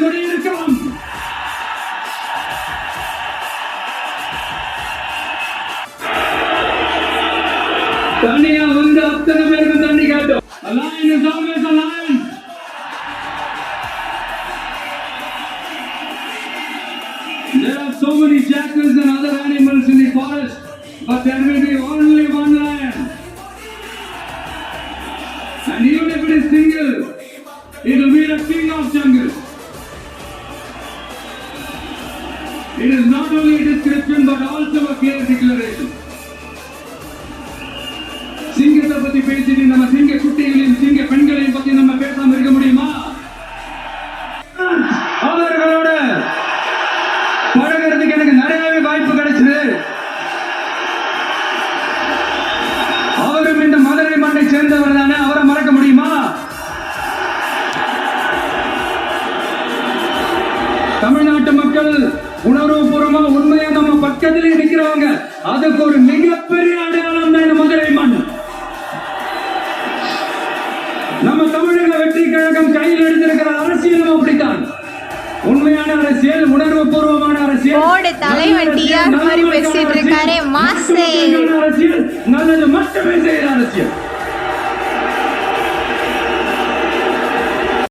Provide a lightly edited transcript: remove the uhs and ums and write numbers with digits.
கொண்டிருக்கிறோம். தனியா வந்து அத்தனை பேருக்கு தண்ணி காட்டும். A lion is always a lion. There are so many jackals and other animals in the forest, but there will be only one lion. And even if it is single, it will be the king of jungle. It is not only a description but also a clear declaration. சிங்கத்தை பத்தி பேசிட்டு நம்ம சிங்க குட்டிகளையும் சிங்க பெண்களையும் பத்தி நம்ம பேசாம இருக்க முடியுமா? அவர்களோட பழகிறதுக்கு எனக்கு நிறையவே வாய்ப்பு கிடைச்சது. அவரும் இந்த மதுரை மண்ணை சேர்ந்தவர் தானே, அவரை மறக்க முடியுமா? தமிழ்நாட்டு மக்கள் உணர்வுபூர்வமா உண்மையா நம்ம பக்கத்திலே நிக்கிறவங்க, அதுக்கு ஒரு மிகப்பெரிய அடையாளம் தான் இந்த மதுரை மண். நம்ம தமிழக வெற்றி கழகம் கையில் எடுத்திருக்கிற அரசியலும் அப்படித்தான். உண்மையான அரசியல், உணர்வு பூர்வமான அரசியல், தலைவன் டிஆர் மாதிரி பேசிட்டு இருக்காரே மாசே அரசியல், நல்லது மட்டுமே செய்யற அரசியல்.